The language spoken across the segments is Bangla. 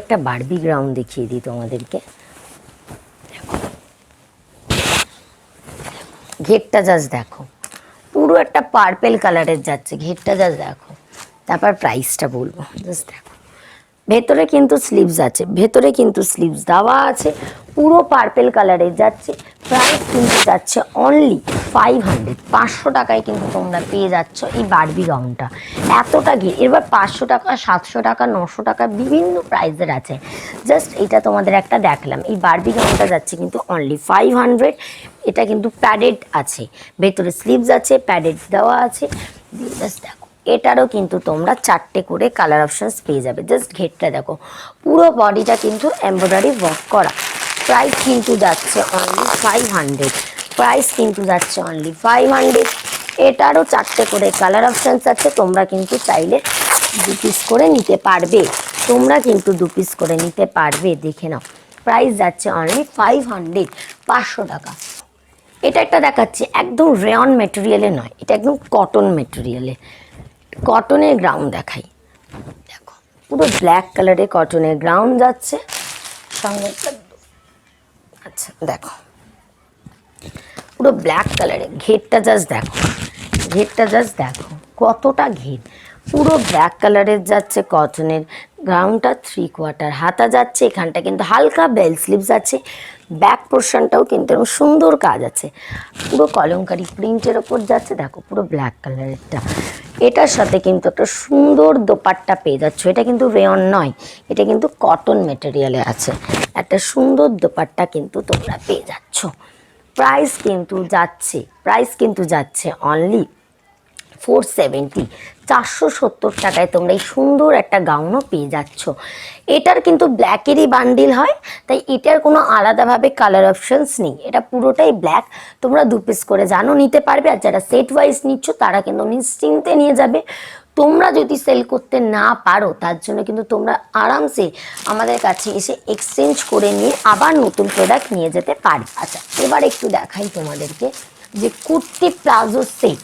একটা বারবি গ্রাউন্ড দেখিয়ে দিই তোমাদেরকে। ঘেরটা জাস্ট দেখো, পুরো একটা পার্পেল কালারের যাচ্ছে, ঘেরটা জাস্ট দেখো। তারপর প্রাইসটা বলবো, জাস্ট দেখো। ভেতরে কিন্তু স্লিভস আছে, ভেতরে কিন্তু স্লিভস দেওয়া আছে, পুরো পার্পেল কালারের যাচ্ছে। প্রাইস কিন্তু যাচ্ছে অনলি 500, 500 টাকায় কিন্তু তোমরা পেয়ে যাচ্ছ এই বারবি গাউনটা। এতটা ঘের, এবার 500 টাকা, 700 টাকা, 900 টাকা বিভিন্ন প্রাইসের আছে। জাস্ট এটা তোমাদের একটা দেখলাম, এই বারবি গাউনটা যাচ্ছে কিন্তু অনলি 500। এটা কিন্তু প্যাডেড আছে, ভেতরে স্লিভস আছে, প্যাডেড দেওয়া আছে। জাস্ট দেখো, এটারও কিন্তু তোমরা 4টে করে কালার অপশানস পেয়ে যাবে। জাস্ট ঘেরটা দেখো, পুরো বডিটা কিন্তু এমব্রয়ডারি ওয়ার্ক করা। প্রাইস কিন্তু যাচ্ছে অনলি 500, প্রাইস কিন্তু যাচ্ছে অনলি 500। এটারও 4টে করে কালার অপশানস আছে, তোমরা কিন্তু চাইলে 2 পিস করে নিতে পারবে, তোমরা কিন্তু 2 পিস করে নিতে পারবে। দেখে নাও, প্রাইস যাচ্ছে অনলি 500, 500 টাকা। এটা একটা দেখাচ্ছি, একদম রেয়ন মেটেরিয়ালে নয়, এটা একদম কটন মেটেরিয়ালে, কটনের গ্রাউন্ড দেখাই। দেখো, পুরো ব্ল্যাক কালারে কটনের গ্রাউন্ড যাচ্ছে সঙ্গে। আচ্ছা দেখো, পুরো ব্ল্যাক কালারে ঘেরটা জাস্ট দেখো, ঘেরটা জাস্ট দেখো কতটা ঘের, পুরো ব্ল্যাক কালারের যাচ্ছে কটনের গ্রাউন্ডটা। 3/4 হাতা যাচ্ছে, এখানটা কিন্তু হালকা বেল স্লিভস আছে, ব্যাক পোর্শনটাও কিন্তু সুন্দর কাজ আছে, পুরো কলমকারি প্রিন্টের ওপর যাচ্ছে। দেখো পুরো ব্ল্যাক কালারেরটা, এটার সাথে কিন্তু একটা সুন্দর দোপাট্টা পেয়ে যাচ্ছ। এটা কিন্তু রেয়ন নয়, এটা কিন্তু কটন মেটেরিয়ালে আছে, একটা সুন্দর দোপাট্টা কিন্তু তোমরা পেয়ে যাচ্ছ। প্রাইস কিন্তু যাচ্ছে অনলি 470, 470 টাকায় তোমরা এই সুন্দর একটা গাউনও পেয়ে যাচ্ছ। এটার কিন্তু ব্ল্যাকেরই বান্ডিল হয়, তাই এটার কোনো আলাদাভাবে কালার অপশানস নেই, এটা পুরোটাই ব্ল্যাক। তোমরা 2 পিস করে জানো নিতে পারবে, আর যারা সেট ওয়াইজ নিচ্ছ তারা কিন্তু নিশ্চিন্তে নিয়ে যাবে। তোমরা যদি সেল করতে না পারো, তার জন্য কিন্তু তোমরা আরামসে আমাদের কাছে এসে এক্সচেঞ্জ করে নিয়ে আবার নতুন প্রোডাক্ট নিয়ে যেতে পারবে। আচ্ছা, এবার একটু দেখাই তোমাদেরকে যে কুর্তি প্লাজো সেট,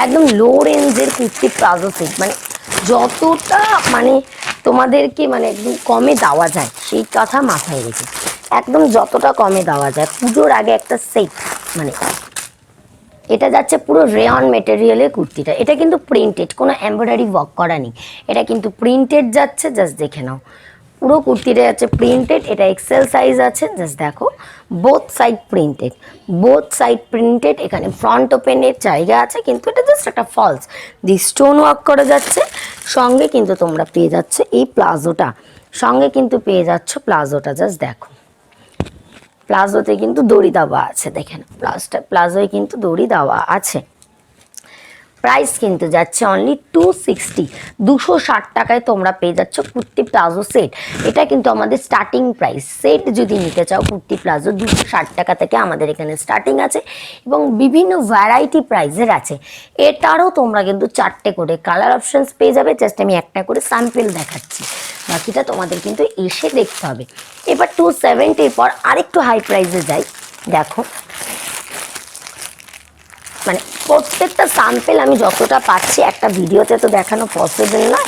একদম লো রেঞ্জের কুর্তি প্লাজো সেট, মানে যতটা মানে তোমাদেরকে মানে একদম কমে দেওয়া যায় সেই কথা মাথায় রেখে, একদম যতটা কমে দেওয়া যায় পুজোর আগে একটা সেট। মানে এটা যাচ্ছে পুরো রেয়ন মেটেরিয়ালের কুর্তিটা, এটা কিন্তু প্রিন্টেড, কোনো এমব্রয়ডারি ওয়ার্ক করা নেই, এটা কিন্তু প্রিন্টেড যাচ্ছে। জাস্ট দেখে নাও, পুরো কুর্তিটা যাচ্ছে প্রিন্টেড, এটা এক্সেল সাইজ আছে। জাস্ট দেখো, both side printed, both side printed. এখানে ফ্রন্ট ওপেনের জায়গা আছে, কিন্তু এটা জাস্ট একটা ফলস দি স্টোন ওয়ার্ক করা যাচ্ছে। সঙ্গে কিন্তু তোমরা পেয়ে যাচ্ছে এই প্লাজোটা, সঙ্গে কিন্তু পেয়ে যাচ্ছ প্লাজোটা। জাস্ট দেখো, প্লাজোতে কিন্তু দড়ি দেওয়া আছে, দেখেন প্লাজোয় কিন্তু দড়ি দেওয়া আছে। প্রাইস কিন্তু যাচ্ছে অনলি 260, 260 টাকায় তোমরা পেয়ে যাচ্ছ কুর্তি প্লাজো সেট। এটা কিন্তু আমাদের স্টার্টিং প্রাইস, সেট যদি নিতে চাও কুর্তি প্লাজো 260 টাকা থেকে আমাদের এখানে স্টার্টিং আছে, এবং বিভিন্ন ভ্যারাইটি প্রাইসের আছে। এটারও তোমরা কিন্তু 4টে করে কালার অপশানস পেয়ে যাবে। জাস্ট আমি একটা করে স্যাম্পল দেখাচ্ছি, বাকিটা তোমাদের কিন্তু এসে দেখতে হবে। এবার 270 পর আরেকটু হাই প্রাইসে যাই। দেখো, মানে প্রত্যেকটা স্যাম্পল আমি যতটা পাচ্ছি, একটা ভিডিওতে তো দেখানো পসিবল না,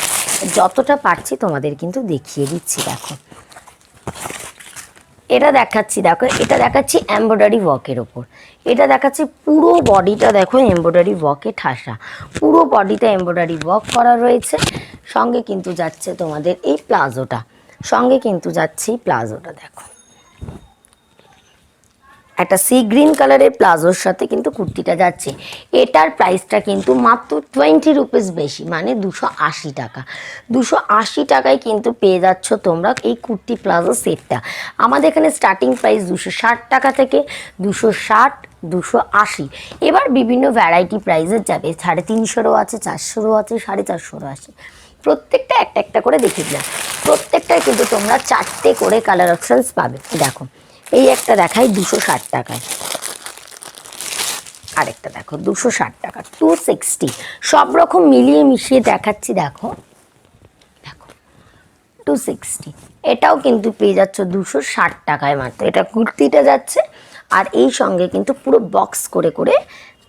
যতটা পারছি তোমাদের কিন্তু দেখিয়ে দিচ্ছি। দেখো, এটা দেখাচ্ছি, দেখো এটা দেখাচ্ছি এমব্রয়ডারি ওয়ার্কের ওপর, এটা দেখাচ্ছি পুরো বডিটা দেখো এমব্রয়ডারি ওয়ার্কে ঠাসা, পুরো বডিটা এমব্রয়ডারি ওয়ার্ক করা রয়েছে। সঙ্গে কিন্তু যাচ্ছে তোমাদের এই প্লাজোটা, সঙ্গে কিন্তু যাচ্ছে এই প্লাজোটা। দেখো, একটা সি গ্রিন কালারের প্লাজোর সাথে কিন্তু কুর্তিটা যাচ্ছে। এটার প্রাইসটা কিন্তু মাত্র 20 রুপিস বেশি, মানে 280 টাকা। 280 টাকায় কিন্তু পেয়ে যাচ্ছ তোমরা এই কুর্তি প্লাজো সেটটা। আমাদের এখানে স্টার্টিং প্রাইস 260 টাকা থেকে 260, 280, এবার বিভিন্ন ভ্যারাইটি প্রাইসের যাবে, 350-রও আছে, 400-রও আছে, 450-রও আছে। প্রত্যেকটা একটা একটা করে দেখিয়ে দিলাম, প্রত্যেকটায় কিন্তু তোমরা 4টে করে কালার অপশানস পাবে। দেখো, এই একটা দেখাই 260 টাকায়, আরেকটা দেখো 260 টাকা, 260, সব রকম মিলিয়ে মিশিয়ে দেখাচ্ছি। দেখো দেখো 260, এটাও কিন্তু পেয়ে যাচ্ছ 260 টাকায় মাত্র। এটা কুর্তিটা যাচ্ছে, আর এই সঙ্গে কিন্তু পুরো বক্স করে করে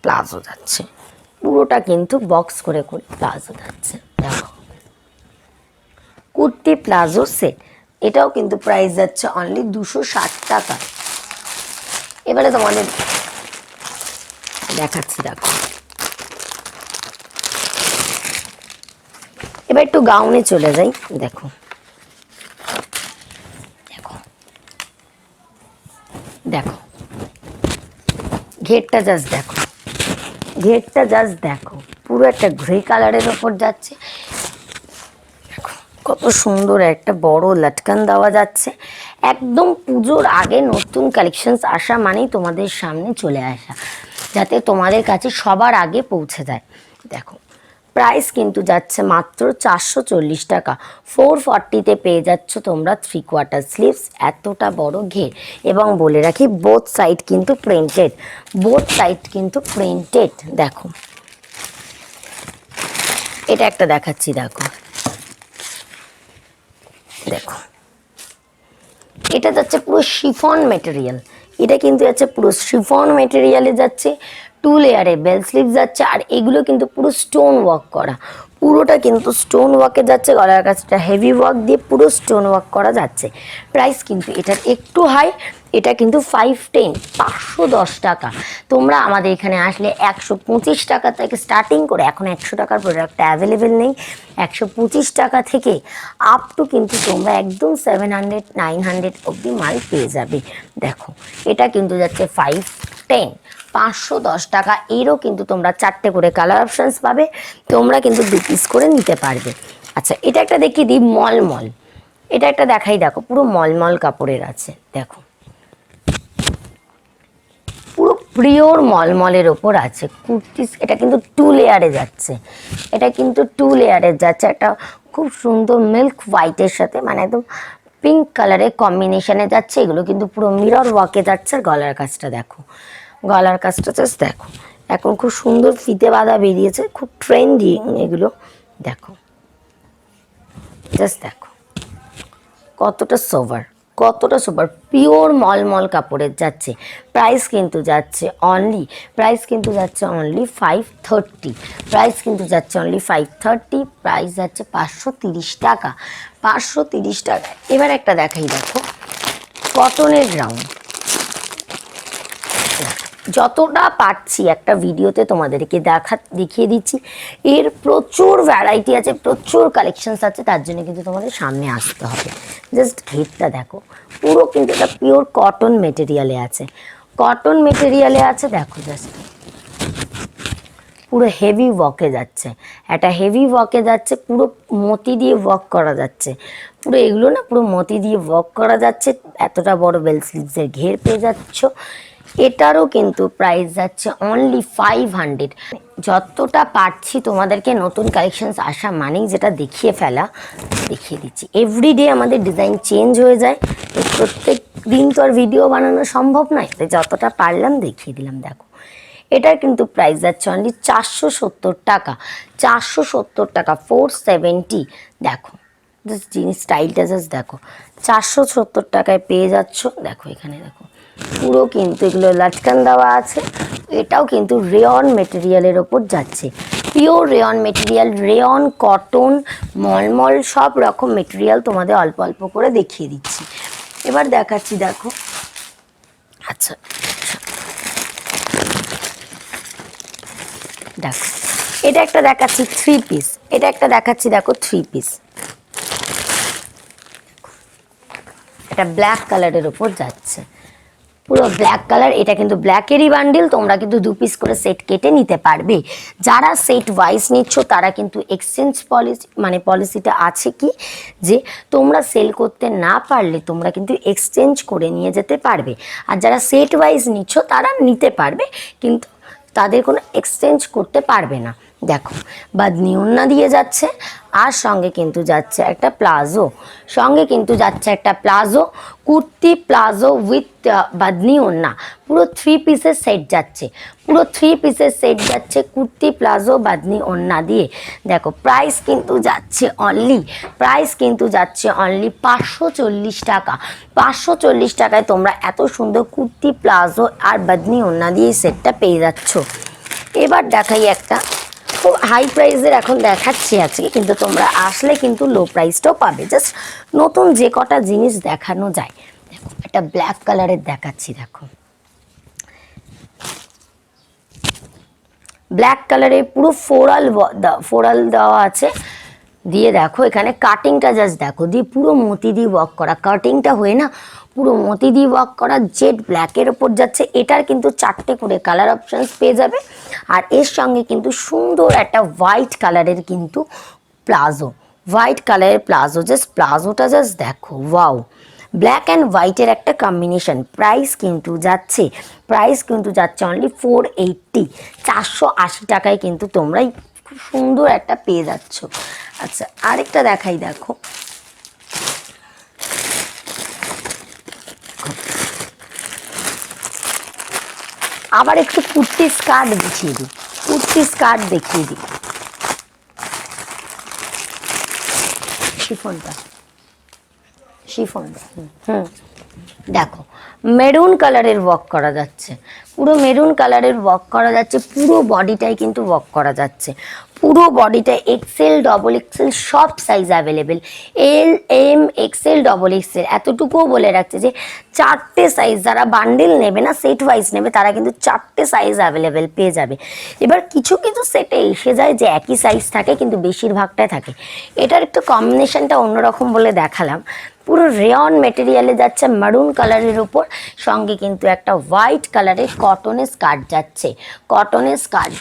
প্লাজো যাচ্ছে, পুরোটা কিন্তু বক্স করে করে প্লাজো যাচ্ছে। দেখো, কুর্তি প্লাজো সেট, এটাও কিন্তু প্রাইস যাচ্ছে অনলি 260 টাকা। এবারে তোমাদের দেখাচ্ছি, দেখো এবার একটু গাউনে চলে যাই। দেখো দেখো দেখো ঘেরটা জাস্ট দেখো, ঘেরটা জাস্ট দেখো, পুরো একটা গ্রে কালারের ওপর যাচ্ছে। দেখো কত সুন্দর একটা বড় লটকান দেওয়া যাচ্ছে। একদম পুজোর আগে নতুন কালেকশনস আসা মানেই তোমাদের সামনে চলে আসা, যাতে তোমাদের কাছে সবার আগে পৌঁছে যায়। দেখো প্রাইস কিন্তু যাচ্ছে মাত্র 440 টাকা। 440-তে পেয়ে যাচ্ছ তোমরা 3/4 স্লিভস, এতটা বড় ঘের। এবং বলে রাখি বোথ সাইড কিন্তু প্রিন্টেড, বোথ সাইড কিন্তু প্রিন্টেড। দেখো এটা একটা দেখাচ্ছি, দেখো দেখো এটা যাচ্ছে পুরো শিফন মেটেরিয়াল, এটা কিন্তু যাচ্ছে পুরো শিফন মেটেরিয়ালে যাচ্ছে, 2 লেয়ারে বেল স্লিভ যাচ্ছে। আর এগুলো কিন্তু পুরো স্টোন ওয়ার্ক করা, পুরোটা কিন্তু স্টোন ওয়ার্কে যাচ্ছে। গলার কাছটা হেভি ওয়ার্ক দিয়ে পুরো স্টোন ওয়ার্ক করা যাচ্ছে। প্রাইস কিন্তু এটার একটু হাই, এটা কিন্তু 510, 510 টাকা। তোমরা আমাদের এখানে আসলে 125 টাকা থেকে স্টার্টিং করে, এখন 100 টাকার প্রোডাক্ট অ্যাভেলেবেল নেই, 125 টাকা থেকে আপ টু কিন্তু তোমরা একদম 700, 900 অবধি মাল পেয়ে যাবে। দেখো এটা কিন্তু যাচ্ছে 510, 510 টাকা। এরও কিন্তু তোমরা 4টে করে কালার অপশানস পাবে, তোমরা কিন্তু 2 পিস করে নিতে পারবে। আচ্ছা এটা একটা দেখিয়ে দিই, মলমল, এটা একটা দেখাই। দেখো পুরো মলমল কাপড়ের আছে, দেখো পুরো পিওর মলমলের ওপর আছে কুর্তি। এটা কিন্তু 2 লেয়ারে যাচ্ছে, এটা কিন্তু 2 লেয়ারে যাচ্ছে। একটা খুব সুন্দর মিল্ক হোয়াইটের সাথে মানে একদম পিঙ্ক কালারের কম্বিনেশনে যাচ্ছে। এগুলো কিন্তু পুরো মিরর ওয়ার্কে যাচ্ছে। গলার কাজটা দেখো, গলার কাজটা জাস্ট দেখো, এখন খুব সুন্দর ফিতে বাঁধা বেরিয়েছে, খুব ট্রেন্ডি এগুলো। দেখো জাস্ট দেখো কতটা সোভার, কতটা সুপার, পিওর মলমল কাপড়ের যাচ্ছে। প্রাইস কিন্তু যাচ্ছে অনলি, প্রাইস কিন্তু যাচ্ছে অনলি 530, প্রাইস কিন্তু যাচ্ছে অনলি 530, প্রাইস যাচ্ছে 530 টাকা, 530 টাকা। এবার একটা দেখাই, দেখো কটনের গ্রাউন্ড, যতটা পারছি একটা ভিডিওতে তোমাদেরকে দেখিয়ে দিচ্ছি। এর প্রচুর ভ্যারাইটি আছে, প্রচুর কালেকশনস আছে, তার জন্য কিন্তু তোমাদের সামনে আসতে হবে। জাস্ট ঘেরটা দেখো, পুরো কিন্তু এটা পিওর কটন মেটেরিয়ালে আছে, কটন মেটেরিয়ালে আছে। দেখো জাস্ট পুরো হেভি ওয়ার্কে যাচ্ছে, একটা হেভি ওয়ার্কে যাচ্ছে, পুরো মতি দিয়ে ওয়ার্ক করা যাচ্ছে। পুরো এগুলো না পুরো মতি দিয়ে ওয়ার্ক করা যাচ্ছে। এতটা বড় বেল স্লিভসের ঘের পেয়ে যাচ্ছ। এটারও কিন্তু প্রাইস যাচ্ছে অনলি 500। যতটা পারছি তোমাদেরকে নতুন কালেকশনস আসা মানেই যেটা দেখিয়ে ফেলা, দেখিয়ে দিচ্ছি। এভরিডে আমাদের ডিজাইন চেঞ্জ হয়ে যায়, প্রত্যেক দিন তো আর ভিডিও বানানো সম্ভব নয়, তাই যতটা পারলাম দেখিয়ে দিলাম। দেখো এটার কিন্তু প্রাইস যাচ্ছে অনলি 470 টাকা, 470 টাকা, 470। দেখো জাস্ট জিনিস স্টাইলটা জাস্ট দেখো, 470 টাকায় পেয়ে যাচ্ছ। দেখো এখানে দেখো পুরো কিন্তু এগুলো লাটকান দেওয়া আছে। এটাও কিন্তু রেয়ন মেটেরিয়ালের ওপর যাচ্ছে, pure rayon material, rayon, cotton, মলমল সব রকম মেটেরিয়াল তোমাদের অল্প অল্প করে দেখিয়ে দিচ্ছি। এবার দেখাচ্ছি, দেখো আচ্ছা দেখো এটা একটা দেখাচ্ছি 3 পিস, এটা একটা দেখাচ্ছি দেখো 3 পিস। এটা ব্ল্যাক কালারের ওপর যাচ্ছে, পুরো ব্ল্যাক কালার। এটা কিন্তু ব্ল্যাকেরই বান্ডিল, তোমরা কিন্তু 2 পিস করে সেট কেটে নিতে পারবে। যারা সেট ওয়াইজ নিচ্ছ তারা কিন্তু এক্সচেঞ্জ পলিসি, মানে পলিসিটা আছে কি যে তোমরা সেল করতে না পারলে তোমরা কিন্তু এক্সচেঞ্জ করে নিয়ে যেতে পারবে। আর যারা সেট ওয়াইজ নিচ্ছ তারা নিতে পারবে, কিন্তু তাদের কোনো এক্সচেঞ্জ করতে পারবে না। দেখো বাদনি ওড়না দিয়ে যাচ্ছে, আর সঙ্গে কিন্তু যাচ্ছে একটা প্লাজো, সঙ্গে কিন্তু যাচ্ছে একটা palazzo, kurti palazzo with Bamni ওড়না। পুরো 3 পিসের সেট যাচ্ছে, পুরো 3 পিসের সেট যাচ্ছে কুর্তি প্লাজো বাদনি ওড়না দিয়ে। দেখো প্রাইস কিন্তু যাচ্ছে অনলি, প্রাইস কিন্তু যাচ্ছে অনলি 540 টাকা, 540 টাকায় তোমরা এত সুন্দর কুর্তি প্লাজো আর বাদনি ওড়না দিয়ে সেটটা পেয়ে যাচ্ছ। এবার দেখাই একটা খুব হাই প্রাইসের এখন দেখাচ্ছি আজকে, কিন্তু তোমরা আসলে কিন্তু লো প্রাইসটাও পাবে। জাস্ট নতুন যে কটা জিনিস দেখানো যায়। দেখো একটা ব্ল্যাক কালারের দেখাচ্ছি, দেখো ব্ল্যাক কালারে পুরো ফোরাল দেওয়া আছে, দিয়ে দেখো এখানে কাটিংটা জাস্ট দেখো, দিয়ে পুরো মতি দিয়ে ওয়ার্ক করা, কাটিংটা হয়ে না পুরো মতি দিয়ে ওয়ার্ক করা, জেড ব্ল্যাকের ওপর যাচ্ছে। এটার কিন্তু 4টে করে কালার অপশানস পেয়ে যাবে। আর এর সঙ্গে কিন্তু সুন্দর একটা হোয়াইট কালারের কিন্তু প্লাজো, হোয়াইট কালারের প্লাজো, জাস্ট প্লাজোটা জাস্ট দেখো, ওয়াও, ব্ল্যাক অ্যান্ড হোয়াইটের একটা কম্বিনেশন। প্রাইস কিন্তু যাচ্ছে অনলি 480, 480 টাকায় কিন্তু তোমরাই খুব সুন্দর একটা পেয়ে যাচ্ছ। আচ্ছা আরেকটা দেখাই, দেখো আবার একটু কুর্তি স্কার্ট দেখিয়ে দিই, শিফনটা দেখো মেরুন কালারের ওয়ার্ক করা যাচ্ছে, পুরো মেরুন কালারের ওয়ার্ক করা যাচ্ছে, পুরো বডিটাই কিন্তু ওয়ার্ক করা যাচ্ছে, পুরো বডিটা এক্সেল ডবল এক্সেল সব size available, L M XL double XL. এতটুকুও বলে রাখছে যে 4টে সাইজ, যারা বান্ডেল নেবে না সেট ওয়াইজ নেবে তারা কিন্তু 4টে সাইজ অ্যাভেলেবেল পেয়ে যাবে। এবার কিছু কিছু সেটে এসে যায় যে একই সাইজ থাকে, কিন্তু বেশিরভাগটাই থাকে। এটার একটু কম্বিনেশনটা অন্যরকম বলে দেখালাম। পুরো রেয়ন মেটেরিয়ালে যাচ্ছে মারুন কালারের উপর, সঙ্গে কিন্তু একটা হোয়াইট কালারের কটনের স্কার্ট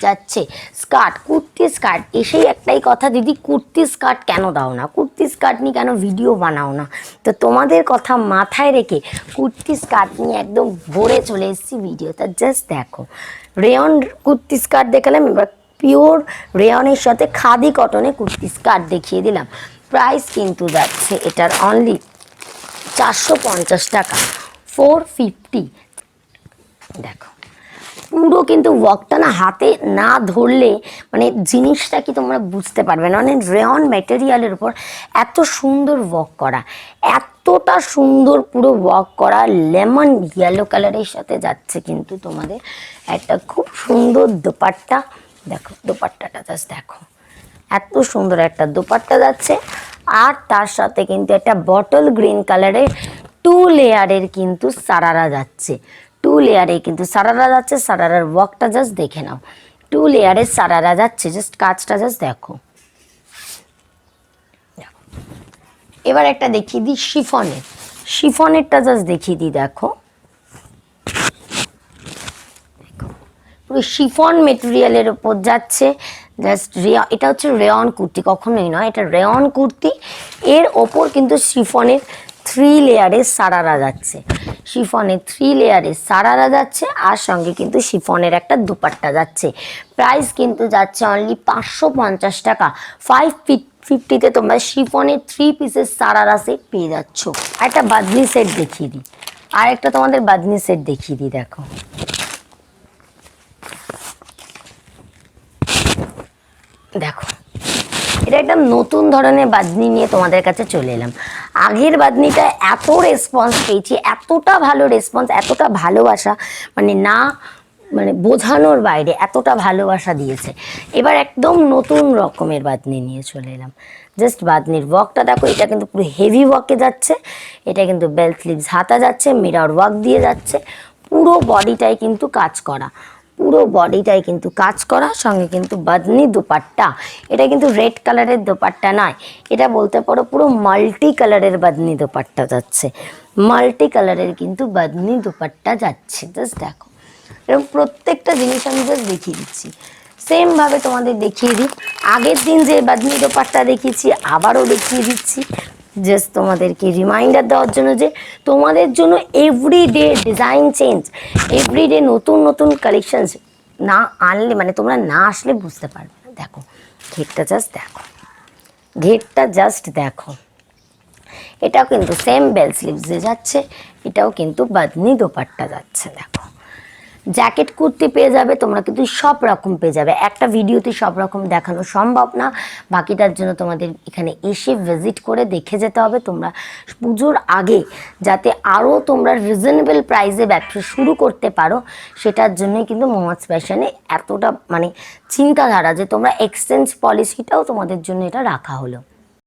যাচ্ছে, স্কার্ট কুর্তি স্কার্ট। এসেই একটাই কথা, দিদি কুর্তি স্কার্ট কেন দাও না, কুর্তি স্কার্ট নিয়ে কেন ভিডিও বানাও না? তো তোমাদের কথা মাথায় রেখে কুর্তি স্কার্ট নিয়ে একদম ভরে চলে এসেছি ভিডিওটা। জাস্ট দেখো রেয়ন কুর্তি স্কার্ট দেখালাম, এবার পিওর রেয়নের সাথে খাদি কটনে কুর্তি স্কার্ট দেখিয়ে দিলাম। প্রাইস কিন্তু যাচ্ছে এটার অনলি 450 টাকা, 450। দেখো পুরো কিন্তু ওয়ার্কটা না হাতে না ধরলে মানে জিনিসটা কি তোমরা বুঝতে পারবে না। মানে রেয়ন ম্যাটেরিয়ালের উপর এত সুন্দর ওয়ার্ক করা, এতটা সুন্দর পুরো ওয়ার্ক করা, লেমন ইয়েলো কালারের সাথে যাচ্ছে কিন্তু তোমাদের একটা খুব সুন্দর দোপাট্টা। দেখো দোপাট্টাটা জাস্ট দেখো, এত সুন্দর একটা দোপাট্টা যাচ্ছে। আর তার সাথে কিন্তু একটা বটল গ্রিন কালারের 2 লেয়ারের কিন্তু সারারা যাচ্ছে, সারারার ওয়ার্কটা জাস্ট দেখে নাও, 2 লেয়ারের সারারা যাচ্ছে, জাস্ট কাজটা জাস্ট দেখো। এবার একটা দেখিয়ে দিই শিফনেরটা জাস্ট দেখিয়ে দিই, দেখো পুরো শিফন মেটেরিয়ালের ওপর যাচ্ছে, জাস্ট এটা হচ্ছে রেয়ন কুর্তি, কখনোই নয়, এটা রেয়ন কুর্তি। এর ওপর কিন্তু শিফনের 3 লেয়ারের সারারা যাচ্ছে, আর সঙ্গে কিন্তু শিফনের একটা দুপাট্টা যাচ্ছে। প্রাইস কিন্তু যাচ্ছে অনলি 550 টাকা, 550-তে তোমরা শিফনের 3 পিসের সারারা সেট পেয়ে যাচ্ছ। একটা বাদনি সেট দেখিয়ে দিই, আর একটা তোমাদের বাদনি সেট দেখিয়ে দিই, দেখো দেখো এটা একদম নতুন ধরনের বাদনি নিয়ে তোমাদের কাছে চলে এলাম। আগের বাদনিটা এত রেসপন্স পেয়েছি, এতটা ভালো রেসপন্স, এতটা ভালোবাসা, মানে বোঝানোর বাইরে এতটা ভালোবাসা দিয়েছে। এবার একদম নতুন রকমের বাদনি নিয়ে চলে এলাম। জাস্ট বাদনির ওয়ার্কটা দেখো, এটা কিন্তু পুরো হেভি ওয়ার্কে যাচ্ছে, এটা কিন্তু বেল্ট স্লিভস হাতা যাচ্ছে, মিরর ওয়ার্ক দিয়ে যাচ্ছে, পুরো বডিটাই কিন্তু কাজ করা, সঙ্গে কিন্তু বাদনি দুপাট্টা। এটা কিন্তু রেড কালারের দুপাট্টা নয়, এটা বলতে পারো পুরো মাল্টি কালারের বাদনি দুপাট্টা যাচ্ছে, কিন্তু বাদনি দুপাট্টা যাচ্ছে। জাস্ট দেখো এরকম প্রত্যেকটা জিনিস আমি জাস্ট দেখিয়ে দিচ্ছি, সেমভাবে তোমাদের দেখিয়ে দিই। আগের দিন যে বাদনি দুপাট্টা দেখিয়েছি আবারও দেখিয়ে দিচ্ছি, জাস্ট তোমাদেরকে রিমাইন্ডার দেওয়ার জন্য যে তোমাদের জন্য এভরিডে ডিজাইন চেঞ্জ, এভরিডে নতুন নতুন কালেকশনস না আনলে, মানে তোমরা না আসলে বুঝতে পারবে না। দেখো ঘেরটা জাস্ট দেখো, এটাও কিন্তু সেম বেল স্লিভসে যাচ্ছে, এটাও কিন্তু বাদনি দোপাট্টা যাচ্ছে। দেখো জ্যাকেট কুর্তি পেয়ে যাবে, তোমরা কিন্তু সব রকম পেয়ে যাবে। একটা ভিডিওতে সব রকম দেখানো সম্ভব না, বাকিটার জন্য তোমাদের এখানে এসে ভিজিট করে দেখে যেতে হবে। তোমরা পুজোর আগে যাতে আরও তোমরা রিজনেবল প্রাইসে ব্যবসা শুরু করতে পারো, সেটার জন্যই কিন্তু মহাজ ফ্যাশনে এতটা মানে চিন্তাধারা যে তোমরা এক্সচেঞ্জ পলিসিটাও তোমাদের জন্য এটা রাখা হলো।